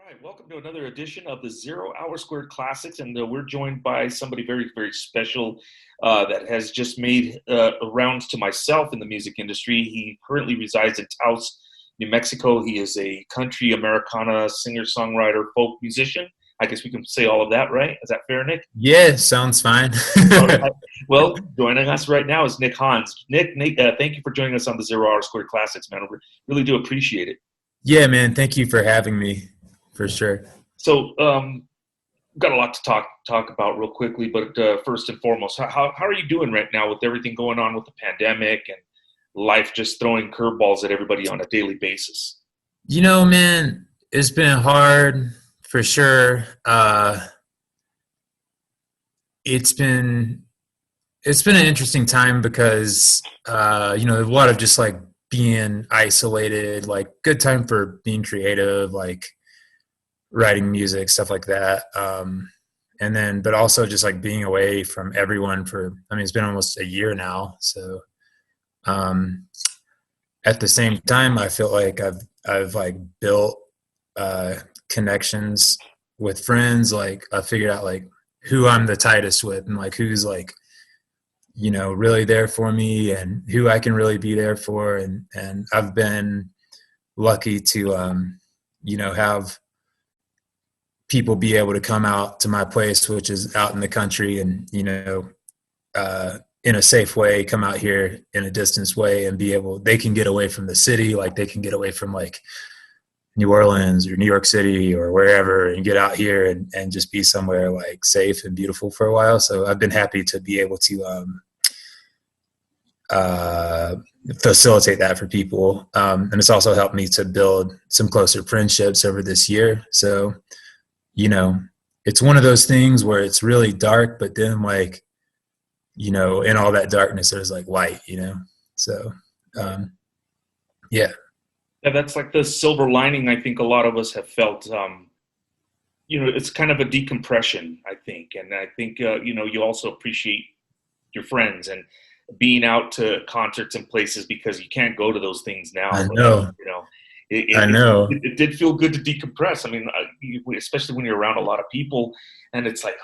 right, welcome to another edition of the Zero Hour Squared Classics, and we're joined by somebody very, very special that has just made rounds to myself in the music industry. He currently resides in Taos, New Mexico. He is a country Americana singer-songwriter, folk musician. I guess we can say all of that, right? Is that fair, Nick? Yeah, sounds fine. All right. Well, joining us right now is Nick Hans. Nick, thank you for joining us on the Zero Hour Squared Classics, man. We really do appreciate it. Yeah, man. Thank you for having me, for sure. So, got a lot to talk about real quickly, but first and foremost, how are you doing right now with everything going on with the pandemic and life just throwing curveballs at everybody on a daily basis? You know, man, it's been hard for sure. It's been an interesting time because a lot of just like being isolated, like good time for being creative, like writing music, stuff like that. But also just like being away from everyone it's been almost a year now. So, at the same time, I feel like I've like built, connections with friends. Like I figured out like who I'm the tightest with and like who's like, really there for me and who I can really be there for. And I've been lucky to, have people be able to come out to my place, which is out in the country, and in a safe way come out here in a distance way and they can get away from the city, like they can get away from like New Orleans or New York City or wherever and get out here and just be somewhere like safe and beautiful for a while. So I've been happy to be able to facilitate that for people, and it's also helped me to build some closer friendships over this year. So it's one of those things where it's really dark, but then like, in all that darkness, there's like light, So, yeah. Yeah, that's like the silver lining. I think a lot of us have felt. It's kind of a decompression, I think, and I think you also appreciate your friends and being out to concerts and places because you can't go to those things now. I know. I know. It did feel good to decompress. I mean, especially when you're around a lot of people, and it's like,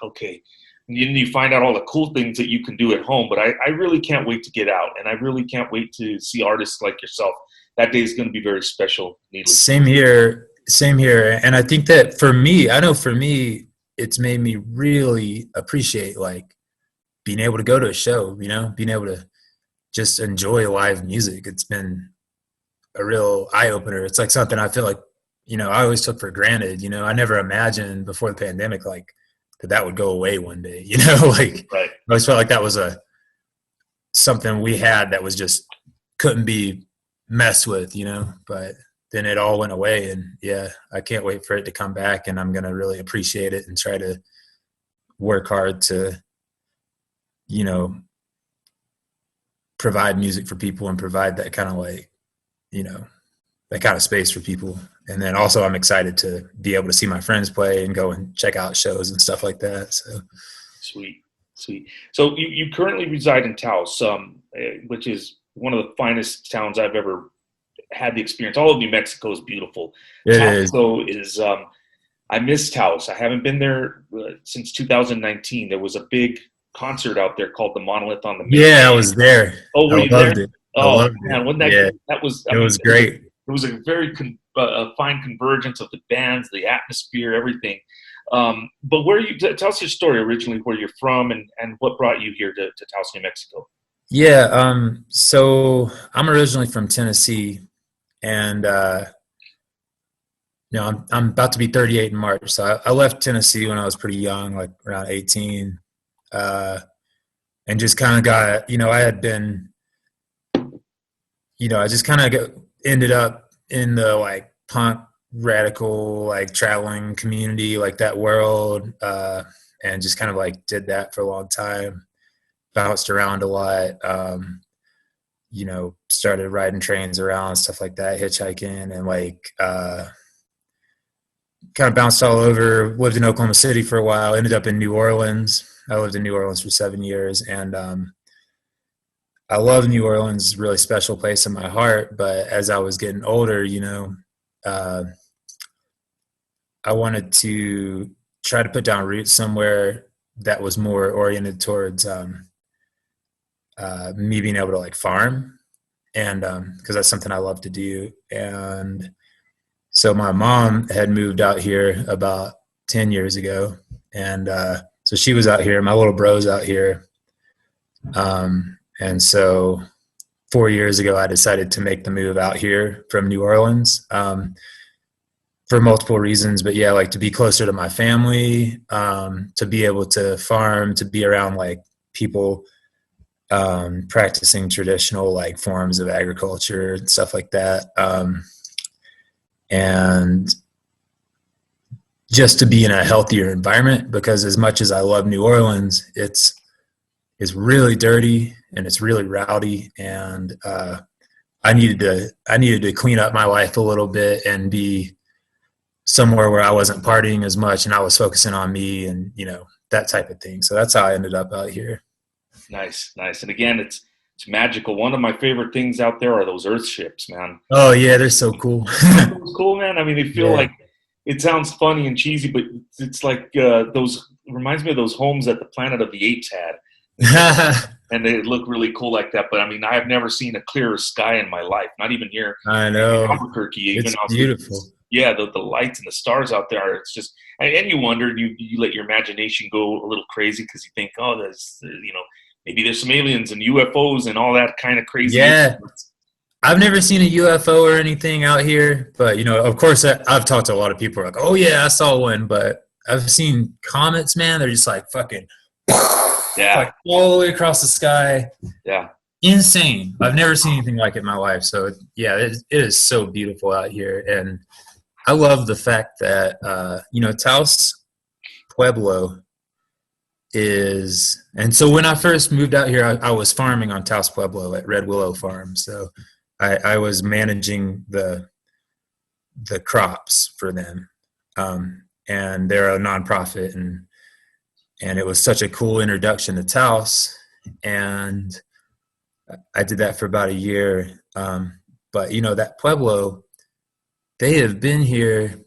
okay. And you find out all the cool things that you can do at home. But I really can't wait to get out, and I really can't wait to see artists like yourself. That day is going to be very special. Same here. And I think that for me, it's made me really appreciate like being able to go to a show, being able to just enjoy live music. It's been a real eye opener. It's like something I feel like, I always took for granted. I never imagined before the pandemic, like that would go away one day, like right. I always felt like that was something we had that was just couldn't be messed with, but then it all went away. And yeah, I can't wait for it to come back, and I'm going to really appreciate it and try to work hard to, provide music for people and provide that kind of like, that kind of space for people. And then also I'm excited to be able to see my friends play and go and check out shows and stuff like that. So sweet. So you currently reside in Taos, which is one of the finest towns I've ever had the experience. All of New Mexico is beautiful. Taos is I miss Taos. I haven't been there since 2019. There was a big concert out there called the Monolith on the Main. Yeah, I was there. Oh, were you there? I loved man, it. wasn't that Yeah. that was? It was great. It was a very fine convergence of the bands, the atmosphere, everything. But tell us your story originally, where you're from, and what brought you here to Taos, New Mexico. Yeah. So I'm originally from Tennessee, and I'm about to be 38 in March. So I left Tennessee when I was pretty young, like around 18, and just kind of got, I had been, I just kind of ended up in the like punk radical, like traveling community, like that world, and just kind of like did that for a long time, bounced around a lot, started riding trains around, stuff like that, hitchhiking, and like kind of bounced all over, lived in Oklahoma City for a while, ended up in New Orleans. I lived in New Orleans for 7 years, and I love New Orleans. It's a really special place in my heart. But as I was getting older, I wanted to try to put down roots somewhere that was more oriented towards me being able to like farm, and because that's something I love to do. And so my mom had moved out here about 10 years ago, and so she was out here. My little bro's out here, and so 4 years ago, I decided to make the move out here from New Orleans. For multiple reasons, but yeah, like to be closer to my family, to be able to farm, to be around like people practicing traditional like forms of agriculture and stuff like that, and just to be in a healthier environment, because as much as I love New Orleans, it's really dirty and it's really rowdy, and I needed to clean up my life a little bit and be somewhere where I wasn't partying as much and I was focusing on me and, that type of thing. So that's how I ended up out here. Nice. And again, it's magical. One of my favorite things out there are those Earth ships, man. Oh yeah, they're so cool. It's cool, man. I mean, they feel like, it sounds funny and cheesy, but it's like those reminds me of those homes that the Planet of the Apes had. And they look really cool like that. But I mean, I have never seen a clearer sky in my life. Not even here. I know. In Albuquerque. It's beautiful. Yeah, the lights and the stars out there. It's just, and you wonder, you let your imagination go a little crazy because you think, oh, there's, maybe there's some aliens and UFOs and all that kind of crazy. Yeah. I've never seen a UFO or anything out here, but of course I've talked to a lot of people who are like, oh yeah, I saw one, but I've seen comets, man. They're just like fucking, like all the way across the sky. Yeah. Insane. I've never seen anything like it in my life. So yeah, it is so beautiful out here. And I love the fact that, Taos Pueblo is, and so when I first moved out here, I was farming on Taos Pueblo at Red Willow Farm. So I was managing the crops for them. And they're a nonprofit, and it was such a cool introduction to Taos. And I did that for about a year. But that Pueblo, they have been here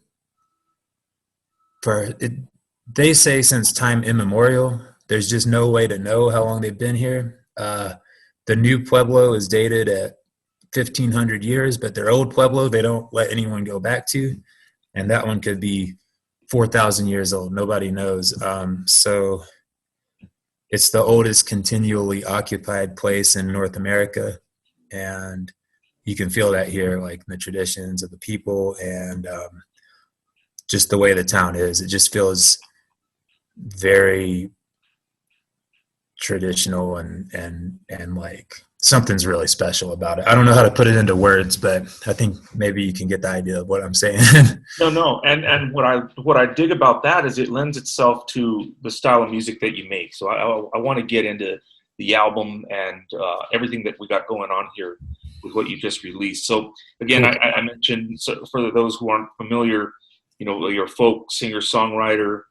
they say since time immemorial. There's just no way to know how long they've been here. The new Pueblo is dated at 1,500 years, but their old Pueblo, they don't let anyone go back to. And that one could be 4,000 years old. Nobody knows. So it's the oldest continually occupied place in North America. And you can feel that here, like the traditions of the people and just the way the town is. It just feels very traditional and like something's really special about it. I don't know how to put it into words, but I think maybe you can get the idea of what I'm saying. No. And what I dig about that is it lends itself to the style of music that you make. So I want to get into the album and everything that we got going on here with what you just released. So again, cool. I mentioned, so for those who aren't familiar, you're a folk singer-songwriter,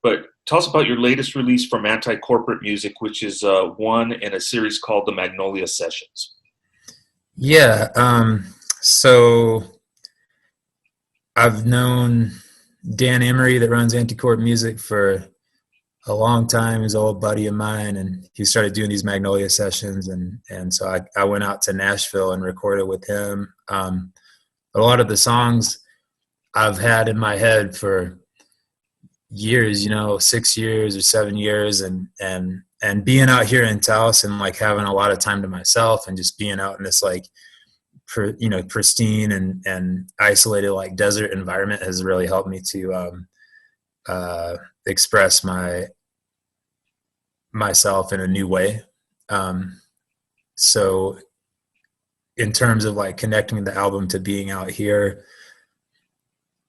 but tell us about your latest release from AntiCorp Music, which is one in a series called the Magnolia Sessions. Yeah. So I've known Dan Emery that runs AntiCorp Music for a long time. He's an old buddy of mine, and he started doing these Magnolia Sessions. And so I went out to Nashville and recorded with him. A lot of the songs I've had in my head for years, 6 years or 7 years, and being out here in Taos and like having a lot of time to myself and just being out in this like pristine and isolated like desert environment has really helped me to express myself in a new way. So in terms of like connecting the album to being out here,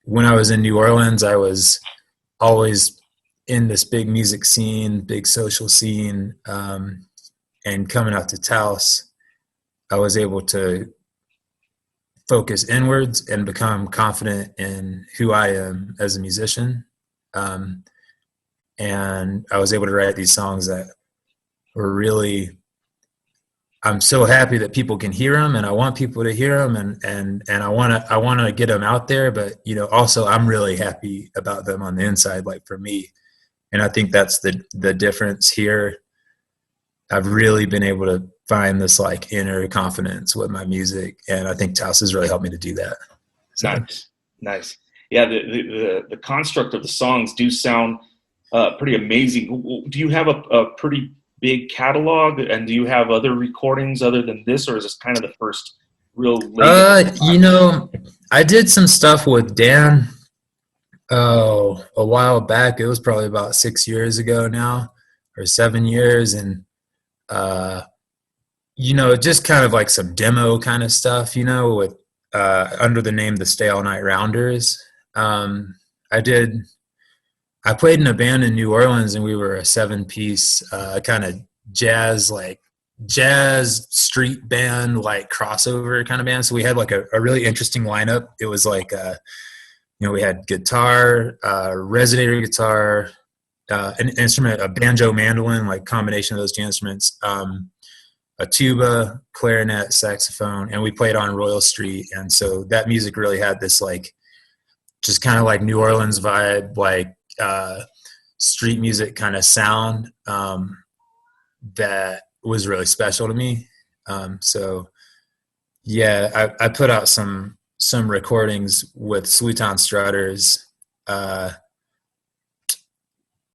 when I was in New Orleans, I was always in this big music scene, big social scene, and coming out to Taos, I was able to focus inwards and become confident in who I am as a musician. And I was able to write these songs that were really, I'm so happy that people can hear them, and I want people to hear them, and I want to get them out there. But also I'm really happy about them on the inside, like for me. And I think that's the difference here. I've really been able to find this like inner confidence with my music, and I think Taos has really helped me to do that. So. Nice. Yeah, the construct of the songs do sound pretty amazing. Do you have a pretty big catalog, and do you have other recordings other than this, or is this kind of the first real latest? I did some stuff with Dan a while back. It was probably about 6 years ago now, or 7 years, and just kind of like some demo kind of stuff, with under the name the Stay All Night Rounders. I played in a band in New Orleans, and we were a 7-piece kind of jazz street band, like crossover kind of band. So we had like a really interesting lineup. It was like, we had guitar, resonator guitar, an instrument, a banjo, mandolin, like combination of those two instruments, a tuba, clarinet, saxophone, and we played on Royal Street. And so that music really had this like, just kind of like New Orleans vibe, like street music kind of sound that was really special to me. So yeah, I put out some recordings with Slewtown Strutters probably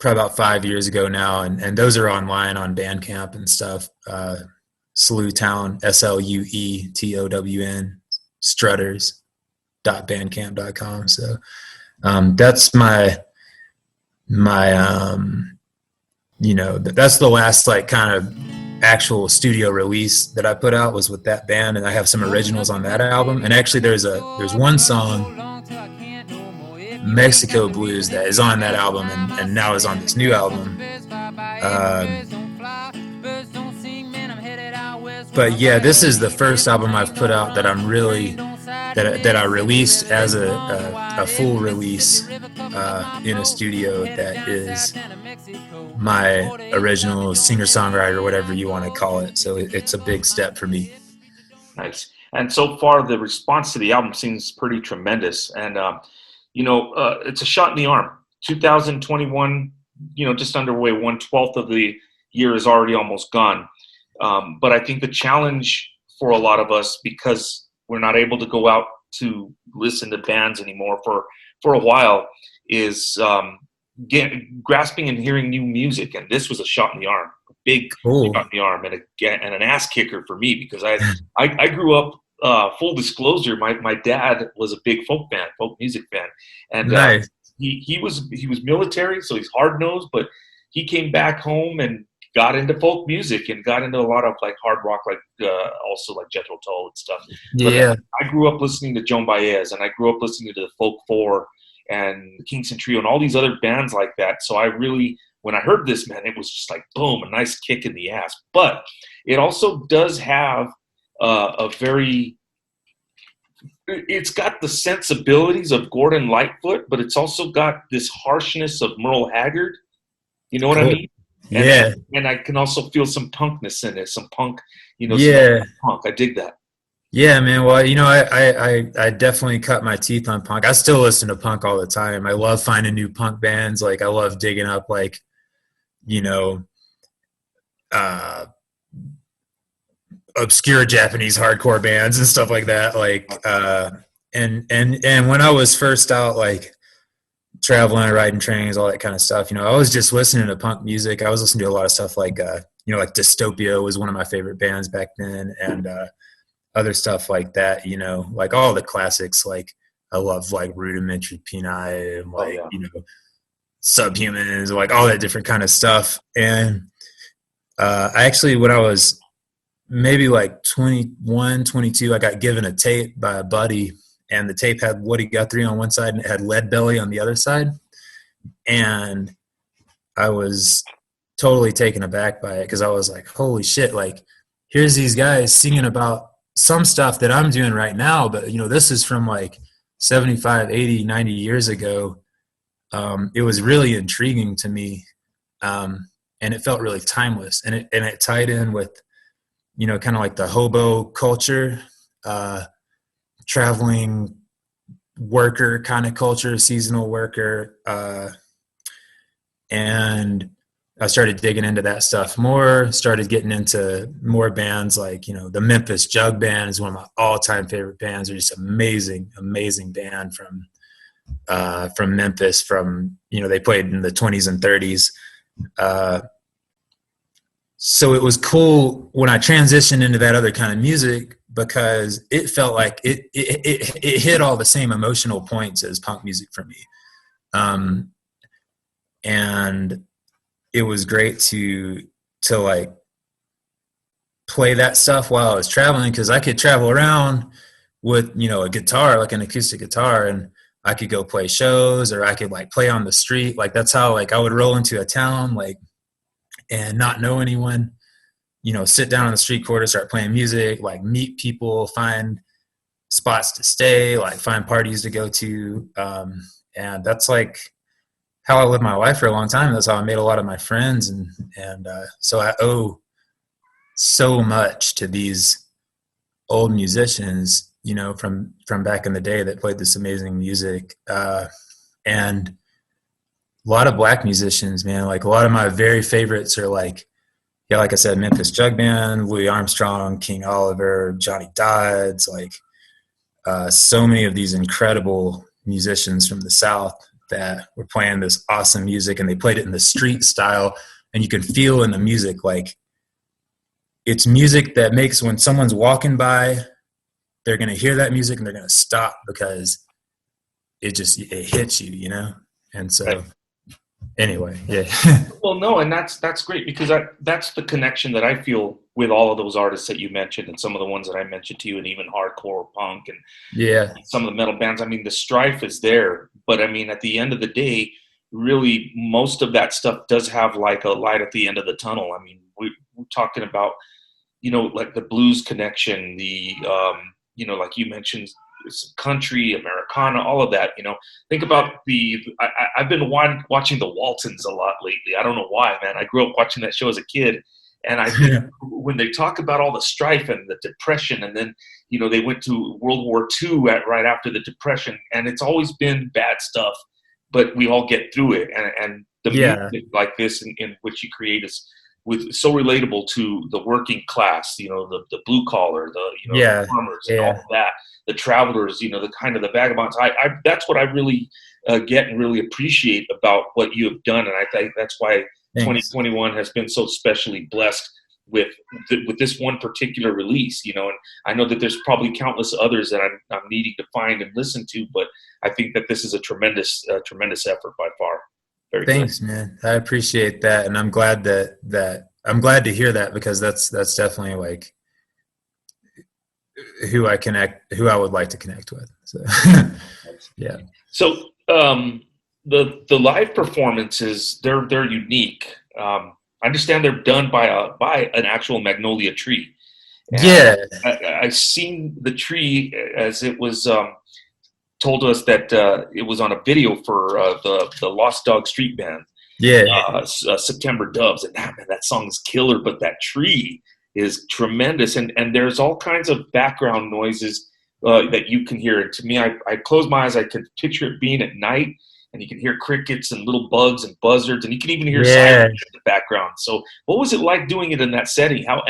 about 5 years ago now, and those are online on Bandcamp and stuff. Slewtown, SLUETOWN, strutters.bandcamp.com. So that's that's the last like kind of actual studio release that I put out was with that band, and I have some originals on that album. And actually there's one song, Mexico Blues, that is on that album and now is on this new album. But yeah, this is the first album I've put out that I'm really that I released as a full release in a studio that is my original singer-songwriter, whatever you want to call it. So it's a big step for me. Nice. And so far, the response to the album seems pretty tremendous. And, it's a shot in the arm. 2021, just underway. 1/12 of the year is already almost gone. But I think the challenge for a lot of us, because we're not able to go out to listen to bands anymore for a while, is grasping and hearing new music. And this was a shot in the arm, a big shot in the arm, and an ass kicker for me, because I grew up. Full disclosure, my dad was a big folk music fan, and nice. He was military, so he's hard nosed, but he came back home and got into folk music and got into a lot of like hard rock, like also like Jethro Tull and stuff. Yeah, but I grew up listening to Joan Baez, and I grew up listening to the Folk Four and the Kingston Trio and all these other bands like that. So I really, when I heard this, man, it was just like boom, a nice kick in the ass. But it also does have it's got the sensibilities of Gordon Lightfoot, but it's also got this harshness of Merle Haggard. You know what I mean? Yeah. And I can also feel some punkness in it, some punk, yeah. Some punk. I dig that. Yeah, man. Well, I definitely cut my teeth on punk. I still listen to punk all the time. I love finding new punk bands. Like I love digging up like, obscure Japanese hardcore bands and stuff like that. Like, and when I was first out, like traveling, riding trains, all that kind of stuff, I was just listening to punk music. I was listening to a lot of stuff like, like Dystopia was one of my favorite bands back then. And, other stuff like that, like all the classics. Like I love like Rudimentary Peni and like, Subhumans, like all that different kind of stuff. And, I actually, when I was maybe like 21, 22, I got given a tape by a buddy, and the tape had Woody Guthrie on one side and it had Leadbelly on the other side. And I was totally taken aback by it, because I was like, holy shit, like here's these guys singing about some stuff that I'm doing right now, but this is from like 75, 80, 90 years ago. It was really intriguing to me. And it felt really timeless, and it tied in with, kind of like the hobo culture, traveling worker kind of culture, seasonal worker. And I started digging into that stuff more, started getting into more bands like, the Memphis Jug Band is one of my all-time favorite bands. They're just amazing, amazing band from Memphis they played in the 20s and 30s. So it was cool when I transitioned into that other kind of music because it felt like it hit all the same emotional points as punk music for me. And it was great to like play that stuff while I was traveling, because I could travel around with, a guitar, like an acoustic guitar, and I could go play shows, or I could like play on the street. Like that's how like I would roll into a town like and not know anyone, sit down on the street corner, start playing music, like meet people, find spots to stay, like find parties to go to. And that's like how I lived my life for a long time. That's how I made a lot of my friends. And so I owe so much to these old musicians, from back in the day that played this amazing music. And a lot of Black musicians, man, like a lot of my very favorites are like, like I said, Memphis Jug Band, Louis Armstrong, King Oliver, Johnny Dodds, like so many of these incredible musicians from the South that were playing this awesome music, and they played it in the street style, and you can feel in the music, like it's music that makes when someone's walking by, they're going to hear that music and they're going to stop because it hits you, And so Right. Anyway, yeah. Well, no, and that's great, because that's the connection that I feel with all of those artists that you mentioned, and some of the ones that I mentioned to you, and even hardcore punk and Yeah. some of the metal bands. I mean, the strife is there, but I mean, at the end of the day, really, most of that stuff does have like a light at the end of the tunnel. I mean, we're talking about, like the blues connection, the like you mentioned, some country, Americana, all of that. Think about I've been watching the Waltons a lot lately. I don't know why, man. I grew up watching that show as a kid, and I think when they talk about all the strife and the depression, and then they went to World War II right after the depression, and it's always been bad stuff, but we all get through it, and the music like this in which you create is so relatable to the working class, the blue collar, the farmers, and all of that, the travelers, the kind of the vagabonds. That's what I really get and really appreciate about what you have done, and I think that's why Thanks. 2021 has been so specially blessed with this one particular release. And I know that there's probably countless others that I'm needing to find and listen to, but I think that this is a tremendous effort by far. Very Thanks, good. man. I appreciate that, and I'm glad I'm glad to hear that, because that's definitely like who I would like to connect with. So, yeah. So the live performances, they're unique. I understand they're done by an actual magnolia tree. And I've seen the tree as it was told us that it was on a video for the Lost Dog Street Band. September Doves, and that song is killer, but that tree is tremendous, and there's all kinds of background noises that you can hear. And to me, I close my eyes, I could picture it being at night, and you can hear crickets and little bugs and buzzards, and you can even hear sirens in the background. So what was it like doing it in that setting? How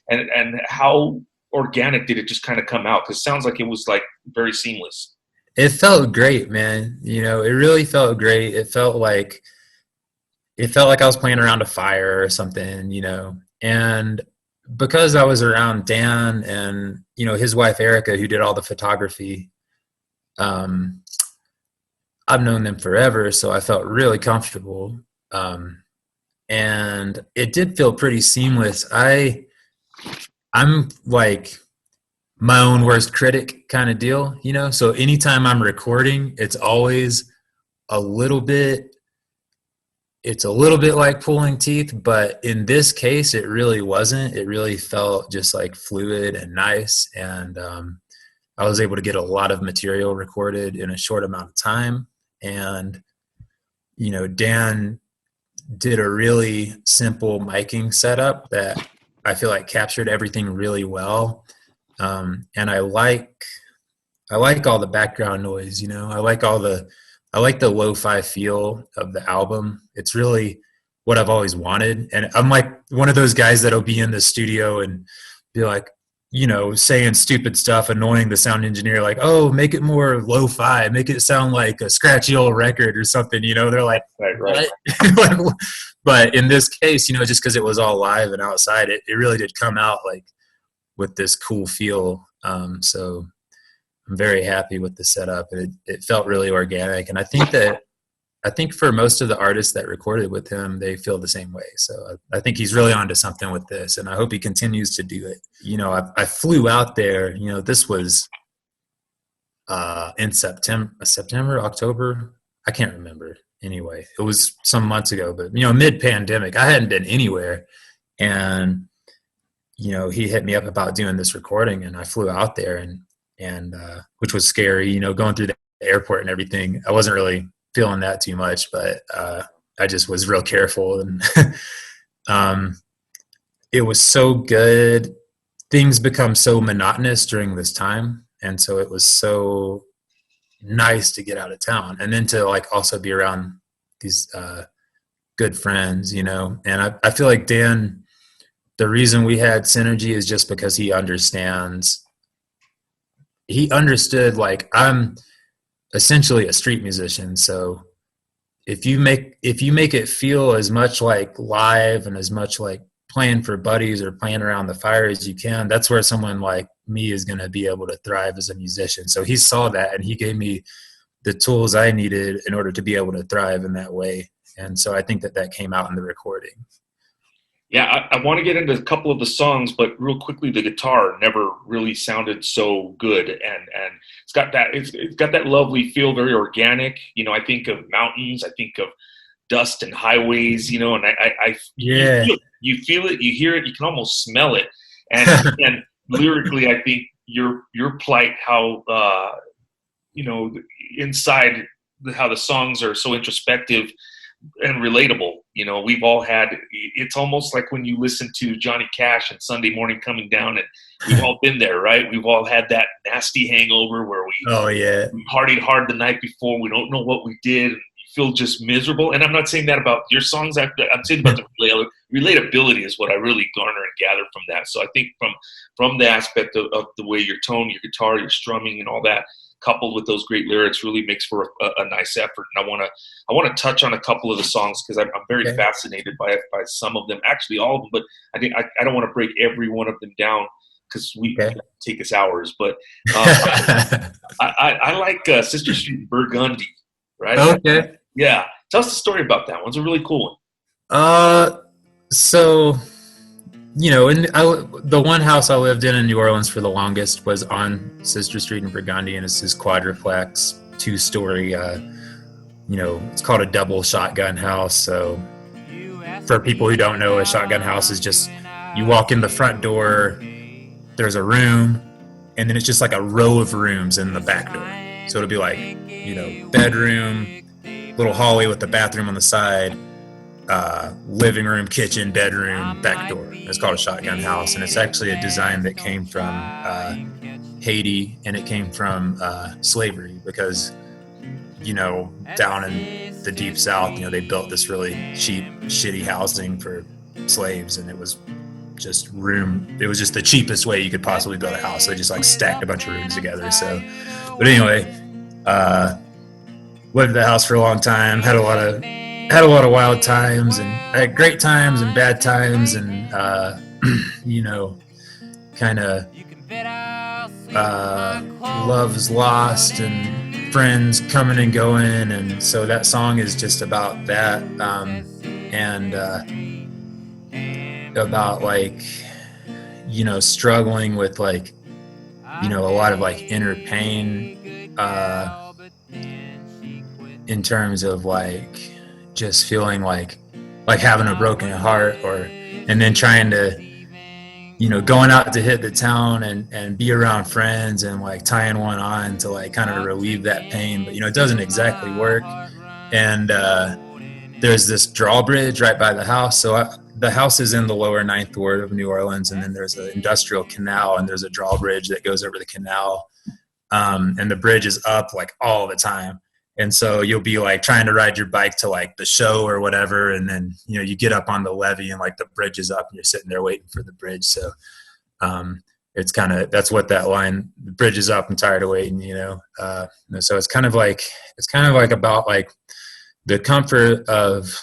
and how organic did it just kind of come out? Because it sounds like it was like very seamless. It felt great, man. It really felt great. It felt like I was playing around a fire or something, and because I was around Dan and, his wife, Erica, who did all the photography, I've known them forever. So I felt really comfortable. And it did feel pretty seamless. I'm like my own worst critic kind of deal, so anytime I'm recording, it's always a little bit like pulling teeth, but in this case, it really wasn't. It really felt just like fluid and nice. And I was able to get a lot of material recorded in a short amount of time. And, Dan did a really simple miking setup that I feel like captured everything really well. And I like all the background noise, you know. I like the lo-fi feel of the album. It's really what I've always wanted. And I'm like one of those guys that'll be in the studio and be like, you know, saying stupid stuff, annoying the sound engineer, like, oh, make it more lo-fi, make it sound like a scratchy old record or something, you know. They're like, Right. But in this case, you know, just because it was all live and outside, it really did come out like with this cool feel. So I'm very happy with the setup. It felt really organic. And I think for most of the artists that recorded with him, they feel the same way. So I think he's really onto something with this, and I hope he continues to do it. You know, I flew out there, you know, this was in September, October. I can't remember. Anyway, it was some months ago, but, you know, mid-pandemic, I hadn't been anywhere. And, you know, he hit me up about doing this recording, and I flew out there, and which was scary, you know, going through the airport and everything. I wasn't really feeling that too much, but I just was real careful. And it was so good. Things become so monotonous during this time, and so it was so nice to get out of town, and then to like also be around these good friends, you know. And I feel like Dan, the reason we had synergy is just because he understood, like, I'm essentially a street musician. So if you make it feel as much like live and as much like playing for buddies or playing around the fire as you can, that's where someone like me is going to be able to thrive as a musician. So he saw that, and he gave me the tools I needed in order to be able to thrive in that way. And so I think that came out in the recording. Yeah, I want to get into a couple of the songs, but real quickly, the guitar never really sounded so good, and it's got that lovely feel, very organic. You know, I think of mountains, I think of dust and highways. You know, and Yeah. you feel it, you hear it, you can almost smell it, and and lyrically, I think your plight, how you know, inside how the songs are so introspective and relatable. You know, we've all had, it's almost like when you listen to Johnny Cash and Sunday Morning Coming Down, and we've all been there, right? We've all had that nasty hangover where we partied hard the night before, we don't know what we did, and you feel just miserable. And I'm not saying that about your songs, I'm saying about the relatability is what I really garner and gather from that. So I think from the aspect of the way your tone, your guitar, your strumming and all that, coupled with those great lyrics, really makes for a nice effort. And I want to touch on a couple of the songs because I'm very fascinated by some of them, actually all of them. But I don't want to break every one of them down because we take us hours. But I like Sister Street Burgundy, right? Okay. Yeah, tell us the story about that one. It's a really cool one. So, you know, the one house I lived in New Orleans for the longest was on Sister Street in Burgundy, and it's this quadruplex, 2-story, you know, it's called a double shotgun house. So for people who don't know, a shotgun house is just, you walk in the front door, there's a room, and then it's just like a row of rooms in the back door. So it'll be like, you know, bedroom, little hallway with the bathroom on the side, living room, kitchen, bedroom, back door. It's called a shotgun house, and it's actually a design that came from Haiti, and it came from slavery because, you know, down in the deep South, you know, they built this really cheap, shitty housing for slaves, and it was just the cheapest way you could possibly build a house. They just like stacked a bunch of rooms together. So, but anyway, lived in the house for a long time, had a lot of wild times, and I had great times and bad times, and you know, kind of love's lost and friends coming and going, and so that song is just about that, and about like, you know, struggling with like, you know, a lot of like inner pain in terms of like just feeling like having a broken heart, and then trying to, you know, going out to hit the town and be around friends and like tying one on to like kind of relieve that pain, but you know, it doesn't exactly work. And there's this drawbridge right by the house. So the house is in the lower Ninth Ward of New Orleans, and then there's an industrial canal, and there's a drawbridge that goes over the canal, and the bridge is up like all the time. And so you'll be like trying to ride your bike to like the show or whatever, and then you get up on the levee and like the bridge is up, and you're sitting there waiting for the bridge. So it's kind of, that's what that line, the bridge is up, I'm tired of waiting, so it's kind of like about like the comfort of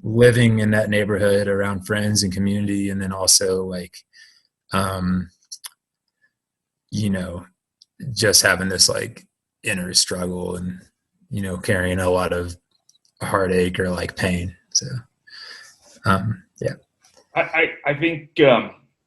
living in that neighborhood around friends and community, and then also like just having this like inner struggle and carrying a lot of heartache or like pain. So yeah, I think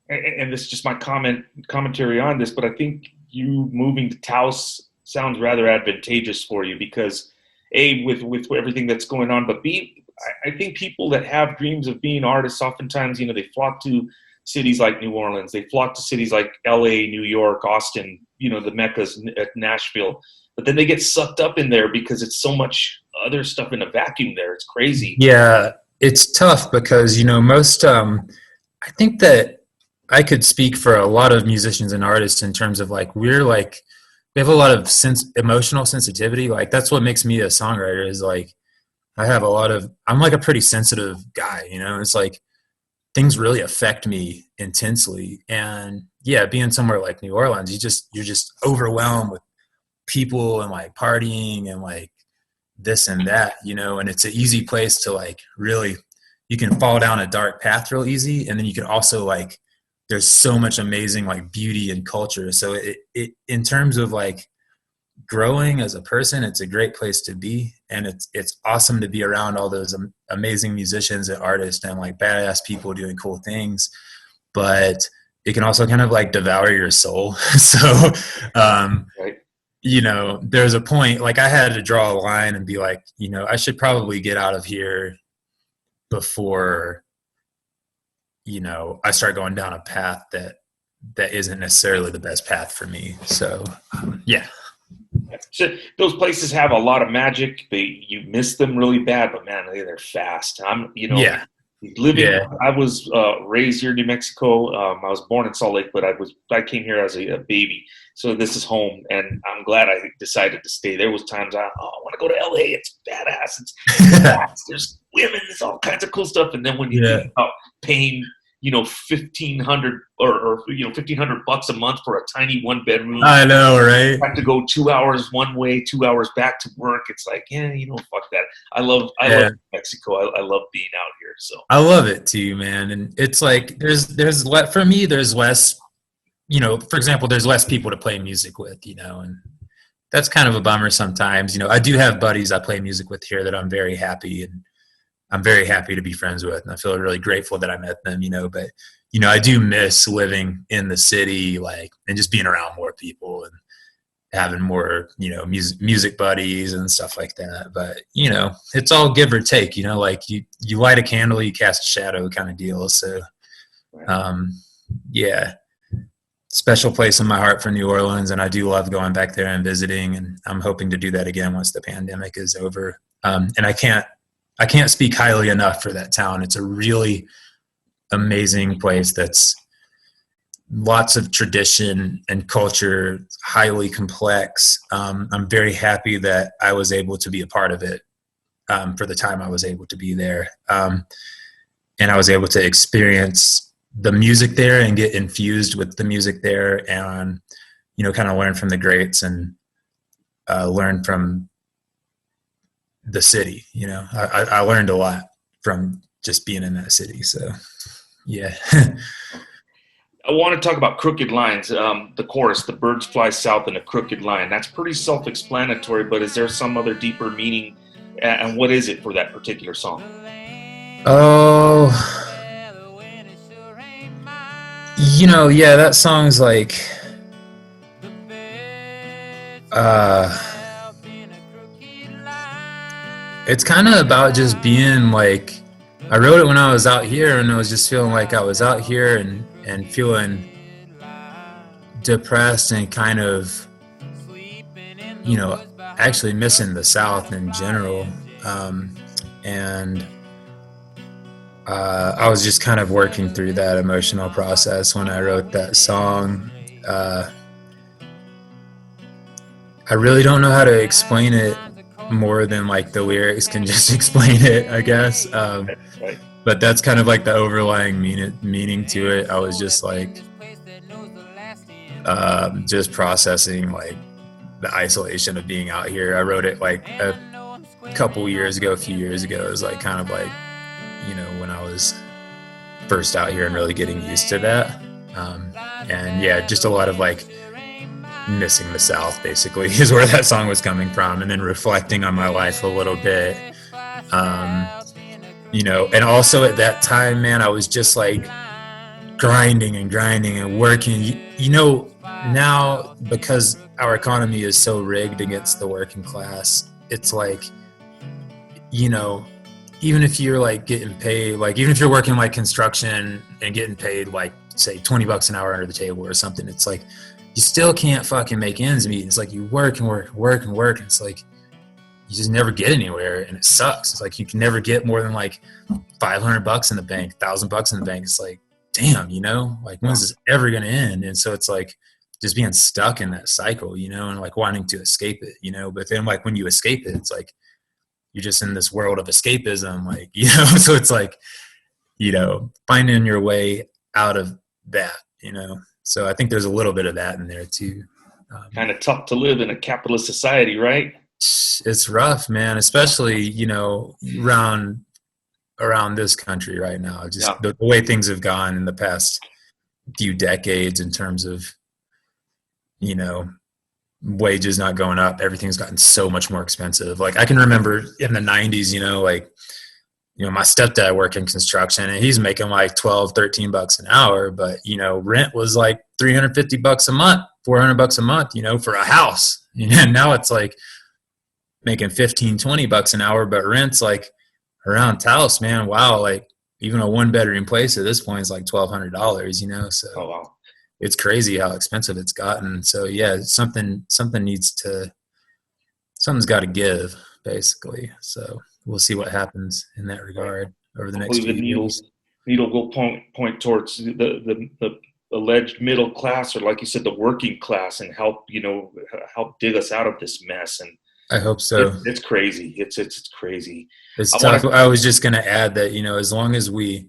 and this is just my commentary on this, but I think you moving to Taos sounds rather advantageous for you because A, with everything that's going on, but B, I think people that have dreams of being artists, oftentimes, they flock to cities like New Orleans. They flock to cities like LA, New York, Austin, the Meccas at Nashville. But then they get sucked up in there because it's so much other stuff in a vacuum there. It's crazy. Yeah, it's tough because, most, I think that I could speak for a lot of musicians and artists in terms of like, we have a lot of emotional sensitivity. Like that's what makes me a songwriter is like, I'm like a pretty sensitive guy, it's like things really affect me intensely. And yeah, being somewhere like New Orleans, you're just overwhelmed with people and like partying and like this and that, and it's an easy place to like really, you can fall down a dark path real easy. And then you can also like, there's so much amazing like beauty and culture. So it in terms of like growing as a person, it's a great place to be. And it's awesome to be around all those amazing musicians and artists and like badass people doing cool things. But it can also kind of like devour your soul. So, right. There's a point, like I had to draw a line and be like, I should probably get out of here before, I start going down a path that isn't necessarily the best path for me. So, yeah. So those places have a lot of magic. You miss them really bad, but man, they're fast. Yeah. I was raised here in New Mexico. I was born in Salt Lake, but I came here as a baby. So this is home, and I'm glad I decided to stay. There was times I want to go to LA. It's badass. It's fast. There's women. There's all kinds of cool stuff. And then when you think about paying, $1,500 or $1,500 a month for a tiny 1-bedroom. I know, right? I have to go 2 hours one way, 2 hours back to work. It's like, fuck that. I love Mexico. I love being out here. So I love it too, man. And it's like there's for me there's less, for example, there's less people to play music with, and that's kind of a bummer sometimes. I do have buddies I play music with here that I'm very happy to be friends with, and I feel really grateful that I met them, but, I do miss living in the city, like, and just being around more people and having more, music buddies and stuff like that. But, it's all give or take, like you light a candle, you cast a shadow kind of deal. So, yeah, special place in my heart for New Orleans. And I do love going back there and visiting, and I'm hoping to do that again once the pandemic is over. And I can't speak highly enough for that town. It's a really amazing place that's lots of tradition and culture, highly complex. I'm very happy that I was able to be a part of it for the time I was able to be there. And I was able to experience the music there and get infused with the music there and, kind of learn from the greats and learn from the city. I learned a lot from just being in that city. So yeah. I want to talk about Crooked Lines. The chorus, the birds fly south in a crooked line. That's pretty self-explanatory, but is there some other deeper meaning? And what is it for that particular song? Oh, yeah, that song's like, it's kind of about just being like, I wrote it when I was out here, and I was just feeling like I was out here and feeling depressed and kind of, actually missing the South in general. And I was just kind of working through that emotional process when I wrote that song. I really don't know how to explain it more than like the lyrics can just explain it, I guess. Right. But that's kind of like the overlying meaning to it. I was just like, just processing like the isolation of being out here. I wrote it like a few years ago. It was like kind of like, you know, when I was first out here and really getting used to that. And yeah, just a lot of like missing the South basically is where that song was coming from, and then reflecting on my life a little bit. You know, and also at that time, man, I was just like grinding and working. You know, now because our economy is so rigged against the working class, it's like, you know, even if you're like getting paid, like even if you're working like construction and getting paid like say $20 an hour under the table or something, it's like you still can't fucking make ends meet. It's like you work and work. And it's like you just never get anywhere, and it sucks. It's like you can never get more than like $500 in the bank, $1,000 in the bank. It's like, damn, you know, like when's this ever gonna end? And so it's like just being stuck in that cycle, you know, and like wanting to escape it, you know. But then like when you escape it, it's like you're just in this world of escapism, like, you know. So it's like, you know, finding your way out of that, you know. So I think there's a little bit of that in there too. Kind of tough to live in a capitalist society, right? It's rough, man, especially, you know, around this country right now. Just the way things have gone in the past few decades in terms of, you know, wages not going up. Everything's gotten so much more expensive. Like I can remember in the 90s, you know, like, you know, my stepdad worked in construction and he's making like $12-13 an hour, but you know, rent was like $350 a month, $400 a month, you know, for a house. And now it's like making $15-20 an hour, but rent's like around Taos, man. Wow. Like even a 1-bedroom place at this point is like $1,200, you know? So wow. It's crazy how expensive it's gotten. So yeah, something's got to give basically. So we'll see what happens in that regard over the next few years. Needle will point towards the alleged middle class, or like you said, the working class, and help dig us out of this mess. And I hope so. It's crazy. It's crazy. It's tough. I was just going to add that, you know, as long as we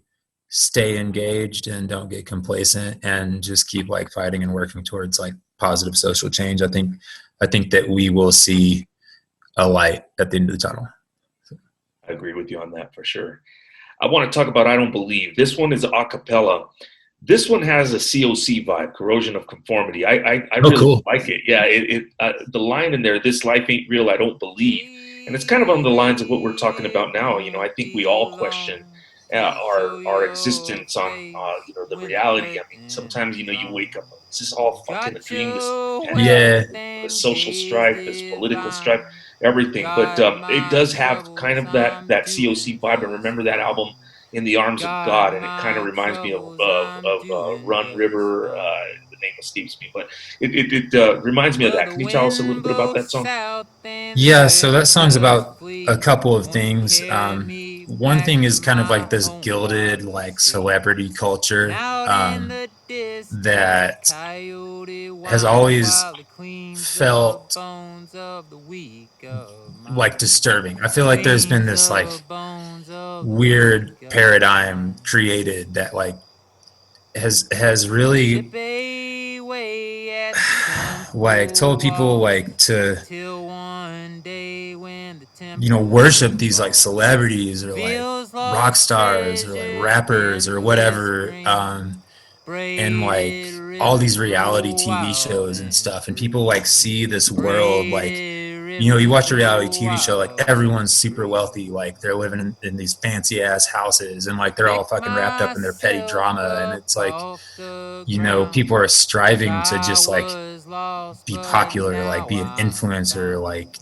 stay engaged and don't get complacent and just keep like fighting and working towards like positive social change, I think that we will see a light at the end of the tunnel. So. I agree with you on that for sure. I want to talk about I Don't Believe. This one is a cappella. This one has a COC vibe, corrosion of conformity. I really like it. Yeah, the line in there, this life ain't real, I don't believe. And it's kind of on the lines of what we're talking about now. You know, I think we all question our existence on, you know, the reality. I mean, sometimes, you know, you wake up, is this all fucking a dream? This social strife, this political strife, everything. But it does have kind of that COC vibe. And remember that album, In the Arms of God, and it kind of reminds me of Run River, the name escapes me, but it reminds me of that. Can you tell us a little bit about that song? Yeah, so that song's about a couple of things. One thing is kind of like this gilded like celebrity culture that has always felt like disturbing. I feel like there's been this like weird paradigm created that like has really like told people like to, you know, worship these like celebrities or like rock stars or like rappers or whatever, and like all these reality TV shows and stuff, and people like see this world like, you know, you watch a reality TV show, like everyone's super wealthy, like they're living in these fancy ass houses, and like they're all fucking wrapped up in their petty drama, and it's like, you know, people are striving to just like be popular, like be an influencer, like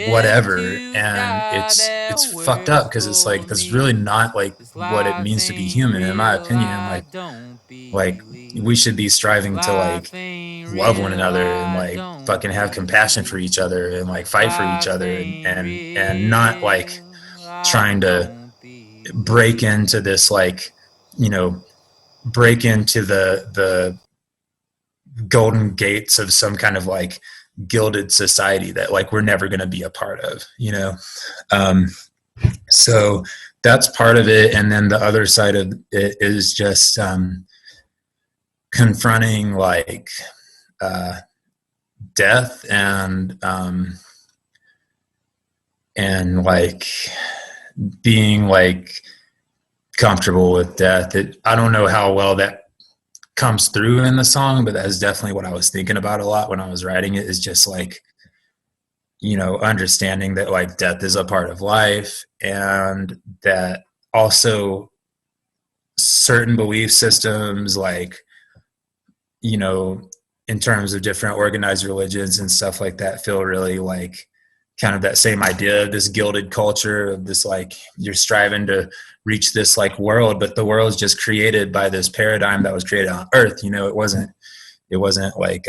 whatever, and it's fucked up because it's like that's really not like what it means to be human, in my opinion. Like we should be striving to like love one another and like fucking have compassion for each other and like fight for each other and not like trying to break into this, like, you know, break into the golden gates of some kind of like gilded society that like we're never going to be a part of, you know? So that's part of it. And then the other side of it is just confronting like death and like being like comfortable with death. I don't know how well that comes through in the song, but that's definitely what I was thinking about a lot when I was writing it, is just like, you know, understanding that like death is a part of life, and that also certain belief systems, like, you know, in terms of different organized religions and stuff like that, feel really like kind of that same idea of this gilded culture of this, like, you're striving to reach this like world, but the world's just created by this paradigm that was created on earth. You know, it wasn't like,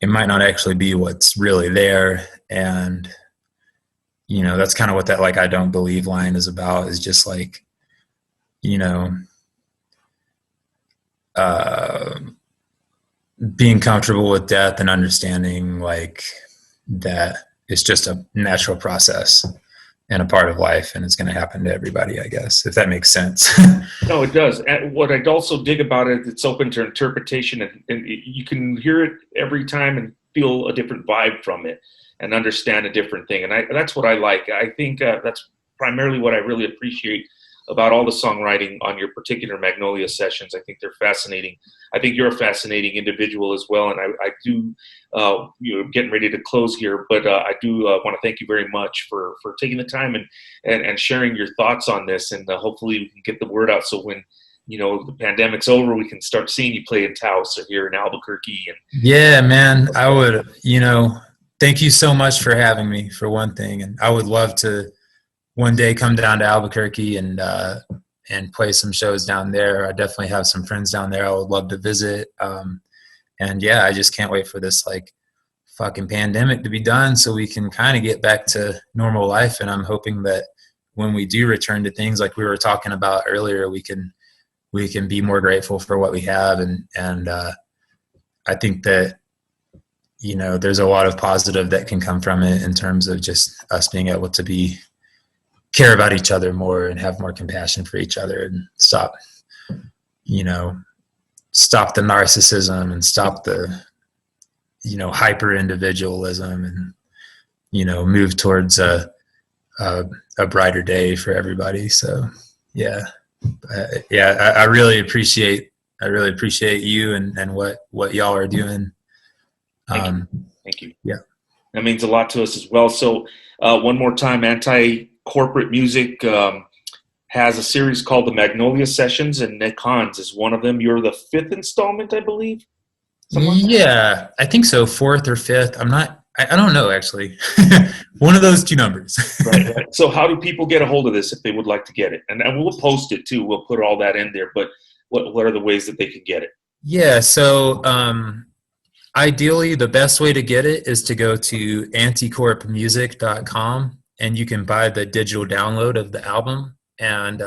it might not actually be what's really there. And, you know, that's kind of what that, like, I don't believe line is about, is just like, you know, being comfortable with death and understanding like that it's just a natural process and a part of life, and it's going to happen to everybody, I guess, if that makes sense. No, it does. And what I'd also dig about it, it's open to interpretation, and you can hear it every time and feel a different vibe from it and understand a different thing. And that's what I like. I think that's primarily what I really appreciate about all the songwriting on your particular Magnolia Sessions. I think they're fascinating. I think you're a fascinating individual as well. And I do, you know, getting ready to close here, but I do want to thank you very much for taking the time and sharing your thoughts on this. And hopefully we can get the word out, so when, you know, the pandemic's over, we can start seeing you play in Taos or here in Albuquerque. And Yeah, man, I would, you know, thank you so much for having me, for one thing. And I would love to one day come down to Albuquerque and play some shows down there. I definitely have some friends down there I would love to visit. And yeah, I just can't wait for this like fucking pandemic to be done so we can kind of get back to normal life. And I'm hoping that when we do return to things like we were talking about earlier, we can be more grateful for what we have. And I think that, you know, there's a lot of positive that can come from it in terms of just us being able to care about each other more and have more compassion for each other, and stop the narcissism and stop the, you know, hyper individualism, and, you know, move towards a brighter day for everybody. So yeah, I really appreciate you and what y'all are doing. Thank you. Yeah, that means a lot to us as well. So one more time, AntiCorp Music has a series called the Magnolia Sessions, and Nick Hans is one of them. You're the 5th installment, I believe. Yeah, I think so. 4th or 5th. I don't know, actually. One of those two numbers. Right. So how do people get a hold of this if they would like to get it? And we'll post it too. We'll put all that in there. But what are the ways that they can get it? Yeah, so ideally, the best way to get it is to go to anticorpmusic.com, and you can buy the digital download of the album. And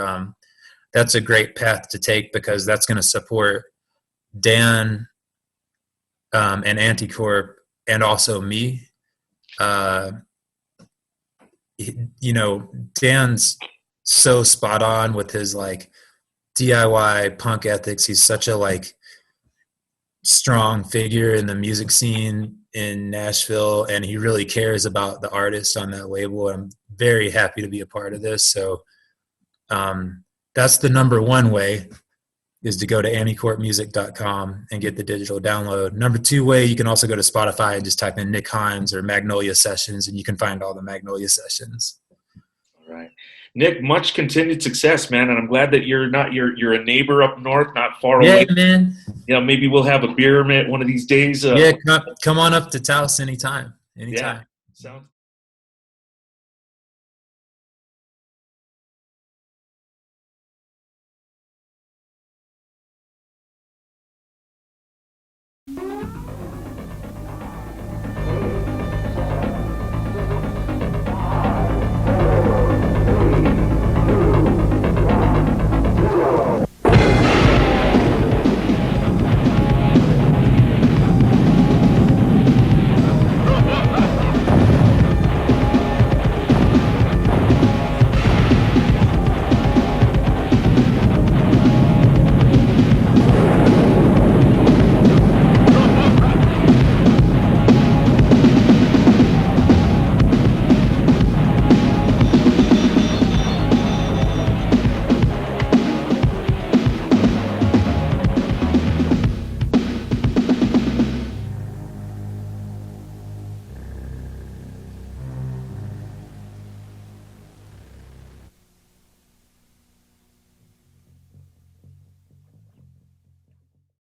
that's a great path to take, because that's going to support Dan and AntiCorp, and also me. You know, Dan's so spot on with his like DIY punk ethics. He's such a like strong figure in the music scene in Nashville, and he really cares about the artists on that label. I'm very happy to be a part of this. So that's the number one way, is to go to anticorpmusic.com and get the digital download. Number two way, you can also go to Spotify and just type in Nick Hines or Magnolia Sessions, and you can find all the Magnolia Sessions. All right. Nick, much continued success, man. And I'm glad that you're a neighbor up north, not far away. Yeah, man. You know, maybe we'll have a beer one of these days. Yeah, come on up to Taos anytime. Yeah, sounds